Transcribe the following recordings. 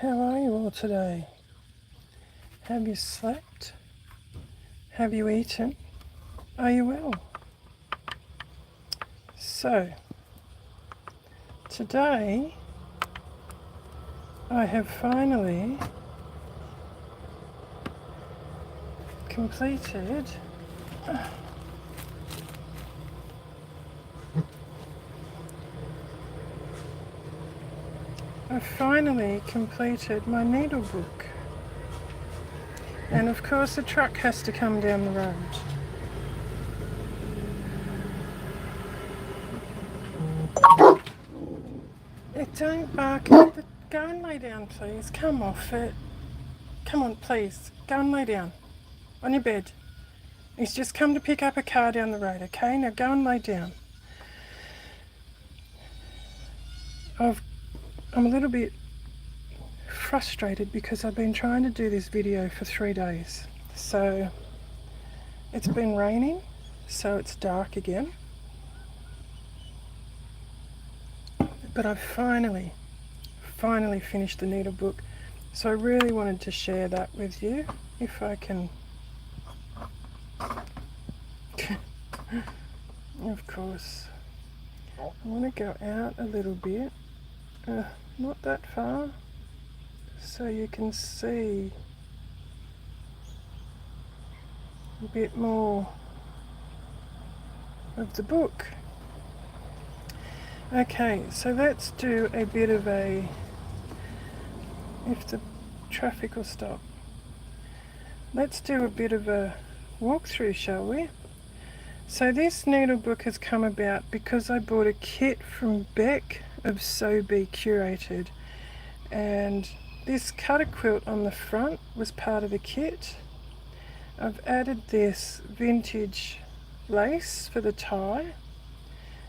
How are you all today? Have you slept? Have you eaten? Are you well? So, today I have finally completed my needlebook. And of course the truck has to come down the road. Don't bark at the... Go and lay down, please. Come off it. Come on, please. Go and lay down. On your bed. He's just come to pick up a car down the road, okay? Now go and lay down. I'm a little bit frustrated because I've been trying to do this video for 3 days. So it's been raining, so it's dark again. But I've finally finished the Needlebook. So I really wanted to share that with you, if I can. Of course. I want to go out a little bit, not that far, so you can see a bit more of the book. Okay, so let's do a bit of a, if the traffic will stop, let's do a bit of a walkthrough, shall we? So this Needlebook has come about because I bought a kit from Beck of So Be Curated, and this cutter quilt on the front was part of the kit. I've added this vintage lace for the tie,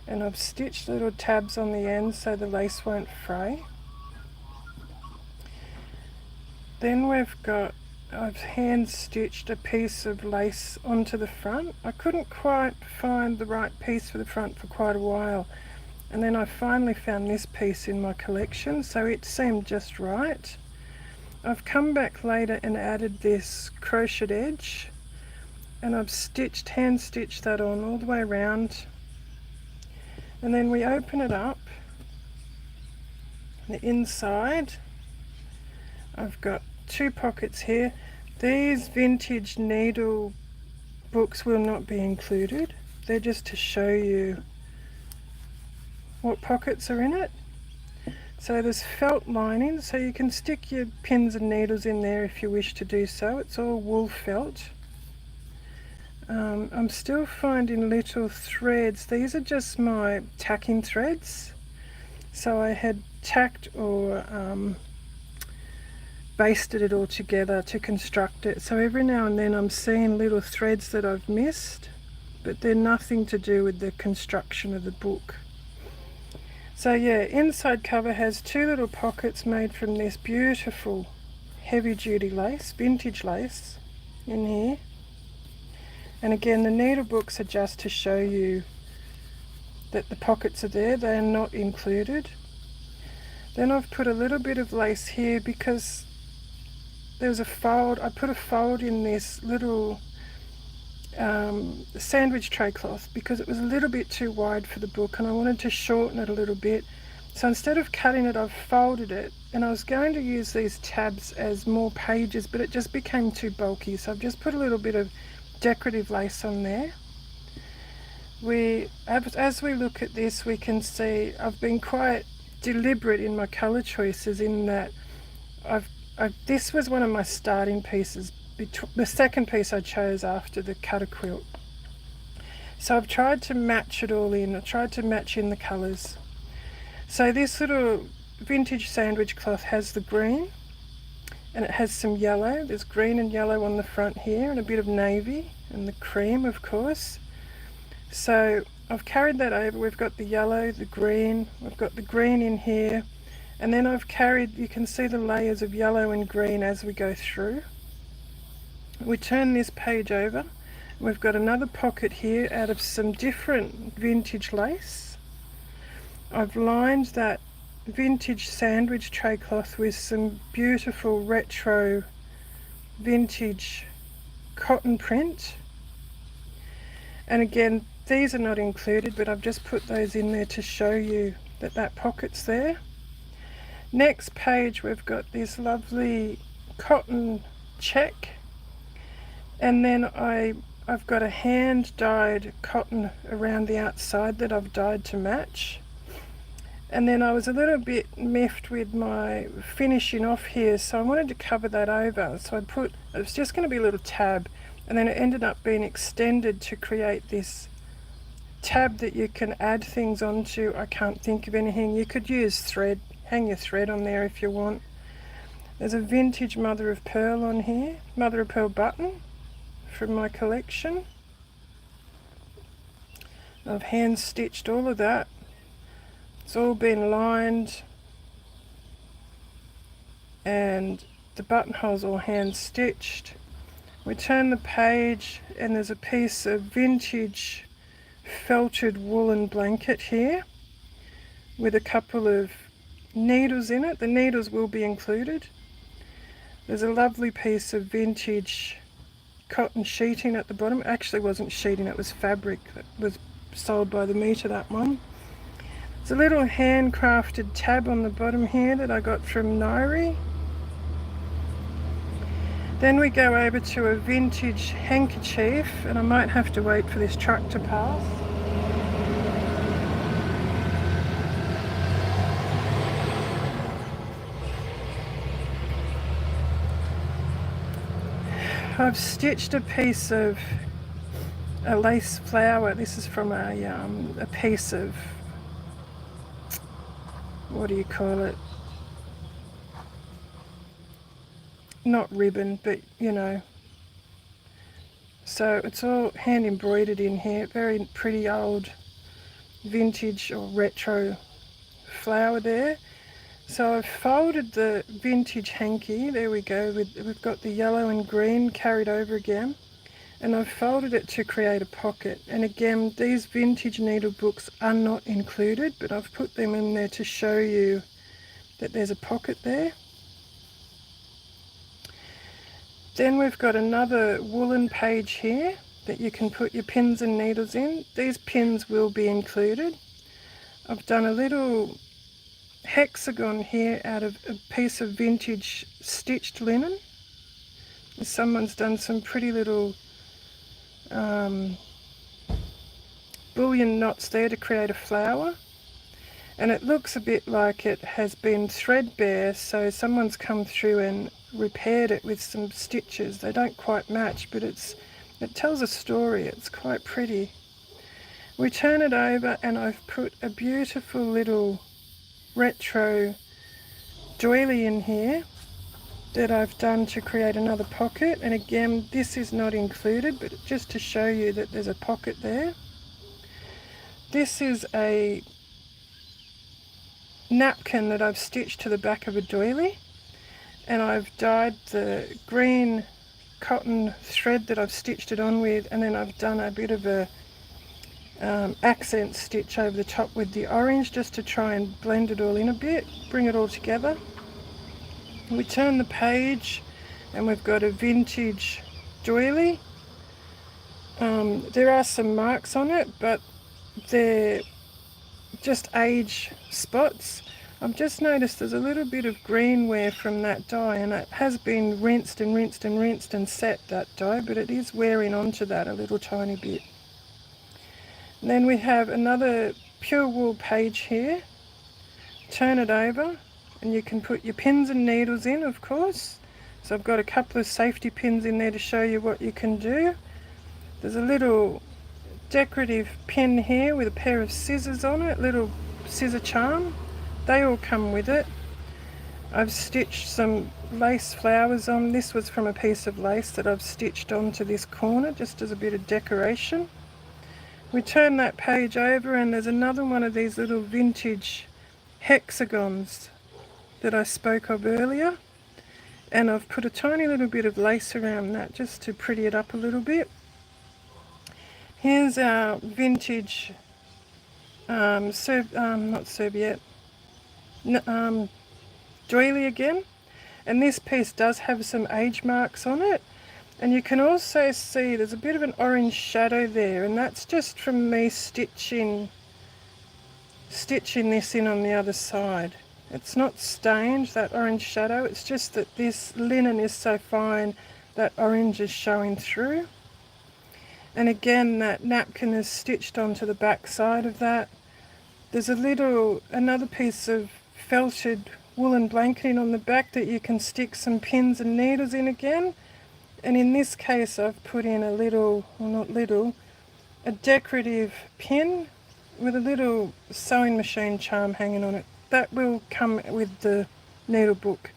and I've stitched little tabs on the end so the lace won't fray. Then I've hand stitched a piece of lace onto the front. I couldn't quite find the right piece for the front for quite a while, and then I finally found this piece in my collection, so it seemed just right. I've come back later and added this crochet edge, and I've hand stitched that on all the way around. And then we open it up. The inside, I've got 2 pockets here. These vintage needle books will not be included. They're just to show you what pockets are in it. So there's felt lining, so you can stick your pins and needles in there if you wish to do so. It's all wool felt. I'm still finding little threads. These are just my tacking threads. So I had tacked or basted it all together to construct it. So every now and then I'm seeing little threads that I've missed, but they're nothing to do with the construction of the book. So yeah, inside cover has 2 little pockets made from this beautiful heavy duty lace, vintage lace in here. And again, the Needlebooks are just to show you that the pockets are there. They are not included. Then I've put a little bit of lace here because there's a fold. I put a fold in this little sandwich tray cloth because it was a little bit too wide for the book and I wanted to shorten it a little bit. So instead of cutting it, I've folded it, and I was going to use these tabs as more pages, but it just became too bulky. So I've just put a little bit of decorative lace on there. As we look at this, we can see I've been quite deliberate in my colour choices, in that this was one of my starting pieces, the second piece I chose after the cutter quilt. So I've tried to match it all in. I tried to match in the colours. So this little vintage sandwich cloth has the green, and it has some yellow. There's green and yellow on the front here, and a bit of navy, and the cream, of course. So I've carried that over. We've got the yellow, the green, we've got the green in here, and then I've carried, you can see the layers of yellow and green as we go through. We turn this page over. We've got another pocket here out of some different vintage lace. I've lined that vintage sandwich tray cloth with some beautiful retro vintage cotton print. And again, these are not included, but I've just put those in there to show you that that pocket's there. Next page, we've got this lovely cotton check, and then I've got a hand dyed cotton around the outside that I've dyed to match. And then I was a little bit miffed with my finishing off here, so I wanted to cover that over. So it was just going to be a little tab, and then it ended up being extended to create this tab that you can add things onto. I can't think of anything. You could use thread, hang your thread on there if you want. There's a vintage mother of pearl on here, mother of pearl button from my collection. I've hand stitched all of that. It's all been lined, and the buttonholes all hand stitched. We turn the page and there's a piece of vintage felted woolen blanket here with a couple of needles in it. The needles will be included. There's a lovely piece of vintage cotton sheeting at the bottom. It actually wasn't sheeting, it was fabric that was sold by the metre, that one. There's a little handcrafted tab on the bottom here that I got from Nairi. Then we go over to a vintage handkerchief, and I might have to wait for this truck to pass. I've stitched a piece of a lace flower. This is from a piece of, what do you call it? Not ribbon, but you know. So it's all hand embroidered in here. Very pretty old vintage or retro flower there. So I've folded the vintage hanky. There we go. We've got the yellow and green carried over again. And I've folded it to create a pocket. And again, these vintage needle books are not included, but I've put them in there to show you that there's a pocket there. Then we've got another woolen page here that you can put your pins and needles in. These pins will be included. I've done a little hexagon here out of a piece of vintage stitched linen. Someone's done some pretty little bullion knots there to create a flower, and it looks a bit like it has been threadbare, so someone's come through and repaired it with some stitches. They don't quite match, but it tells a story. It's quite pretty. We turn it over and I've put a beautiful little retro doily in here that I've done to create another pocket. And again, this is not included, but just to show you that there's a pocket there. This is a napkin that I've stitched to the back of a doily, and I've dyed the green cotton thread that I've stitched it on with, and then I've done a bit of a accent stitch over the top with the orange just to try and blend it all in a bit, bring it all together. We turn the page and we've got a vintage doily. There are some marks on it, but they're just age spots. I've just noticed there's a little bit of green wear from that dye, and it has been rinsed and rinsed and rinsed and set, that dye, but it is wearing onto that a little tiny bit. And then we have another pure wool page here. Turn it over and you can put your pins and needles in, of course. So I've got a couple of safety pins in there to show you what you can do. There's a little decorative pin here with a pair of scissors on it, little scissor charm. They all come with it. I've stitched some lace flowers on. This was from a piece of lace that I've stitched onto this corner just as a bit of decoration. We turn that page over and there's another one of these little vintage hexagons that I spoke of earlier, and I've put a tiny little bit of lace around that just to pretty it up a little bit. Here's our vintage not serviette, doily again, and this piece does have some age marks on it, and you can also see there's a bit of an orange shadow there, and that's just from me stitching this in on the other side. It's not stained, that orange shadow, it's just that this linen is so fine that orange is showing through. And again, that napkin is stitched onto the back side of that. There's another piece of felted woolen blanketing on the back that you can stick some pins and needles in again. And in this case, I've put in a decorative pin with a little sewing machine charm hanging on it. That will come with the Needlebook.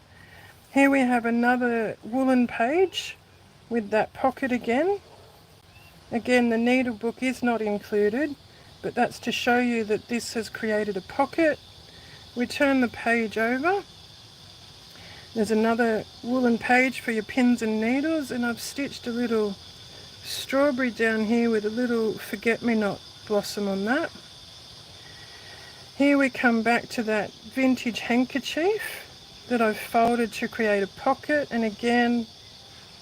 Here we have another woolen page with that pocket again. Again, the Needlebook is not included, but that's to show you that this has created a pocket. We turn the page over. There's another woolen page for your pins and needles, and I've stitched a little strawberry down here with a little forget-me-not blossom on that. Here we come back to that vintage handkerchief that I've folded to create a pocket, and again,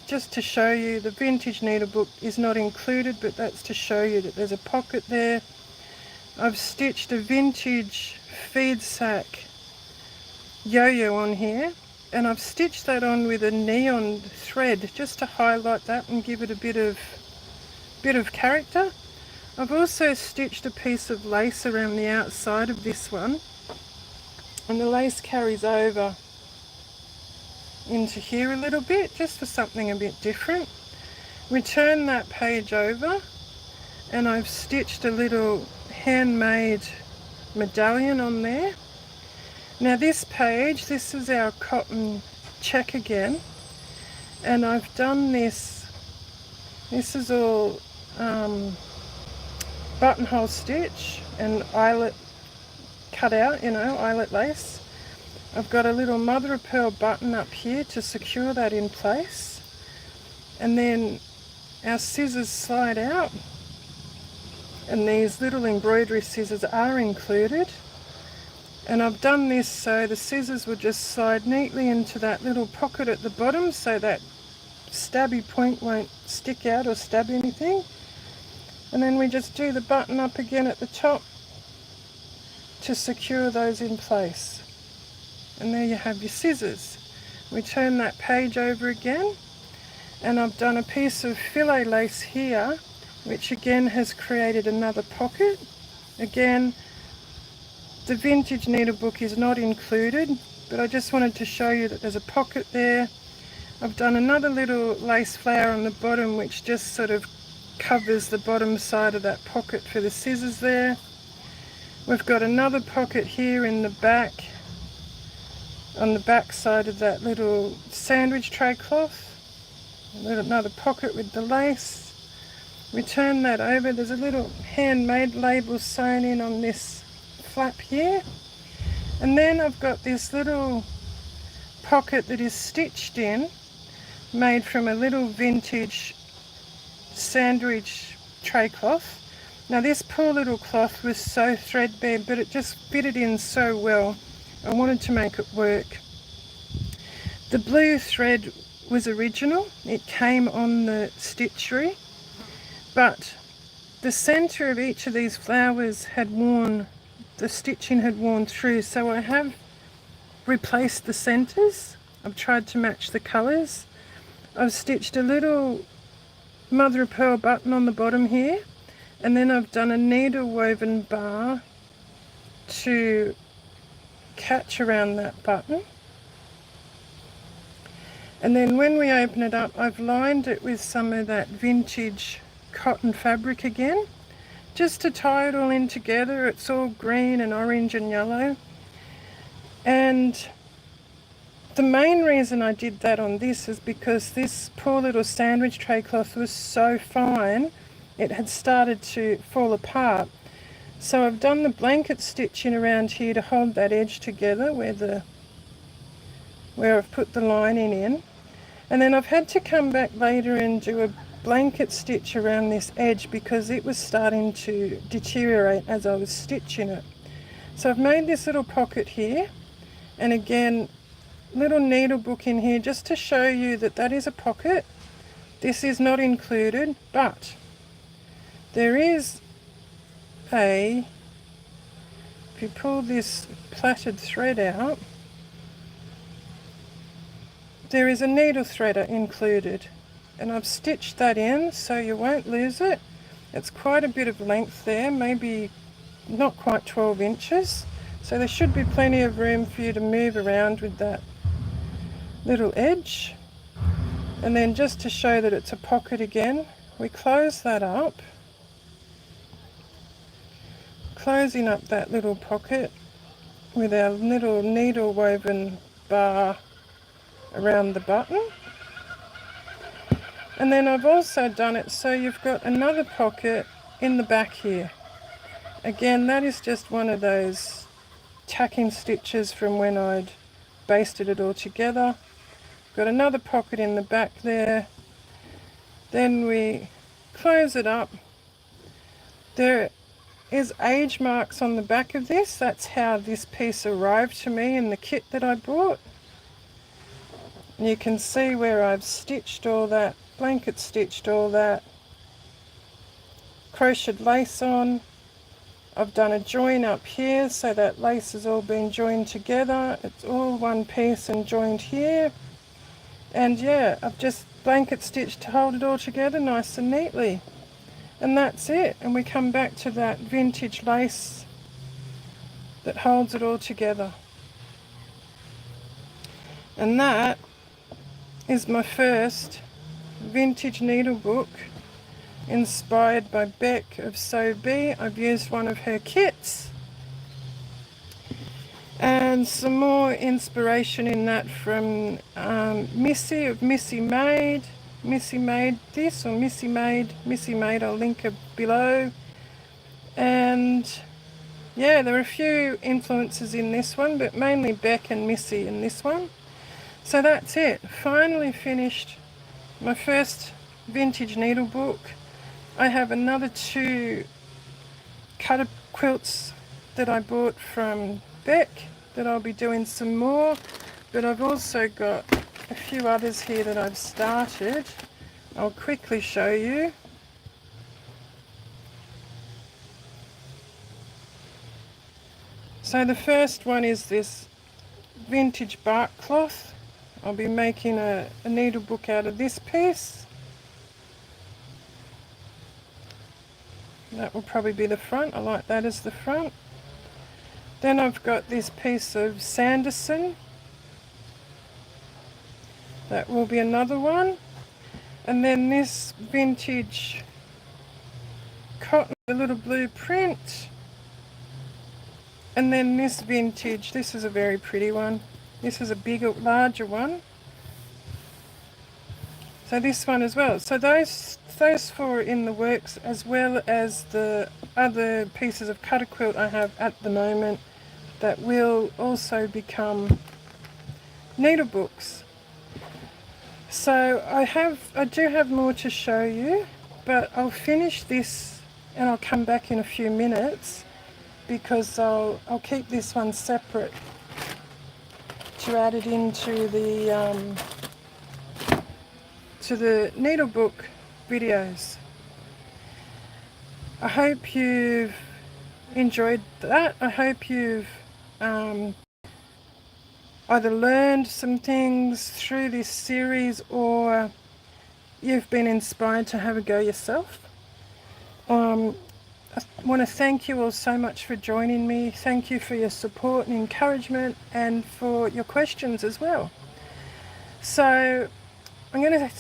just to show you, the vintage Needlebook is not included, but that's to show you that there's a pocket there. I've stitched a vintage feed sack yo-yo on here, and I've stitched that on with a neon thread just to highlight that and give it a bit of character. I've also stitched a piece of lace around the outside of this one, and the lace carries over into here a little bit just for something a bit different. We turn that page over, and I've stitched a little handmade medallion on there. Now this page, this is our cotton check again, and I've done this is all buttonhole stitch and eyelet cut out, eyelet lace. I've got a little mother of pearl button up here to secure that in place, and then our scissors slide out, and these little embroidery scissors are included. And I've done this so the scissors will just slide neatly into that little pocket at the bottom, so that stabby point won't stick out or stab anything. And then we just do the button up again at the top to secure those in place. And there you have your scissors. We turn that page over again, and I've done a piece of filet lace here, which again has created another pocket. Again, the vintage Needlebook is not included, but I just wanted to show you that there's a pocket there. I've done another little lace flower on the bottom, which just sort of covers the bottom side of that pocket for the scissors there. We've got another pocket here in the back, on the back side of that little sandwich tray cloth. Another pocket with the lace. We turn that over. There's a little handmade label sewn in on this flap here. And then I've got this little pocket that is stitched in, made from a little vintage sandwich tray cloth. Now this poor little cloth was so threadbare, but it just fitted in so well. I wanted to make it work. The blue thread was original. It came on the stitchery, but the centre of each of these flowers had worn, the stitching had worn through, so I have replaced the centres. I've tried to match the colours. I've stitched a little mother of pearl button on the bottom here, and then I've done a needle woven bar to catch around that button. And then when we open it up, I've lined it with some of that vintage cotton fabric again, just to tie it all in together. It's all green and orange and yellow. And the main reason I did that on this is because this poor little sandwich tray cloth was so fine, it had started to fall apart. So I've done the blanket stitching around here to hold that edge together where I've put the lining in. And then I've had to come back later and do a blanket stitch around this edge because it was starting to deteriorate as I was stitching it. So I've made this little pocket here. And again, little needle book in here just to show you that that is a pocket. This is not included, but there is if you pull this plaited thread out, there is a needle threader included, and I've stitched that in so you won't lose it. It's quite a bit of length there, maybe not quite 12 inches, so there should be plenty of room for you to move around with that little edge. And then just to show that it's a pocket again, we close that up, closing up that little pocket with our little needle woven bar around the button. And then I've also done it so you've got another pocket in the back here. Again, that is just one of those tacking stitches from when I'd basted it all together. Got another pocket in the back there. Then we close it up. There is age marks on the back of this. That's how this piece arrived to me in the kit that I bought. And you can see where I've stitched all that, blanket stitched all that, crocheted lace on. I've done a join up here so that lace has all been joined together. It's all one piece and joined here. And yeah, I've just blanket stitched to hold it all together nice and neatly. And that's it. And we come back to that vintage lace that holds it all together. And that is my first vintage needle book inspired by Beck of So Be. I've used one of her kits. And some more inspiration in that from Missy of Missy Made. Missy made this, or Missy Made, I'll link her below. And yeah, there are a few influences in this one, but mainly Beck and Missy in this one. So that's it. Finally finished my first vintage needle book. I have another 2 cutter quilts that I bought from Beck that I'll be doing some more, but I've also got a few others here that I've started. I'll quickly show you. So the first one is this vintage bark cloth. I'll be making a needle book out of this piece. That will probably be the front. I like that as the front. Then I've got this piece of Sanderson. That will be another one. And then this vintage cotton, a little blue print. And then this vintage, this is a very pretty one. This is a bigger, larger one. So this one as well. So those 4 are in the works, as well as the other pieces of cutter quilt I have at the moment that will also become needle books. So I do have more to show you, but I'll finish this and I'll come back in a few minutes because I'll keep this one separate to add it into the needle book videos. I hope you've enjoyed that. I hope you've either learned some things through this series or you've been inspired to have a go yourself. I want to thank you all so much for joining me. Thank you for your support and encouragement and for your questions as well. So I'm going to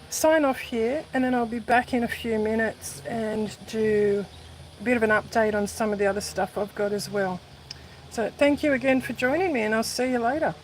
sign off here and then I'll be back in a few minutes and do a bit of an update on some of the other stuff I've got as well. So thank you again for joining me and I'll see you later.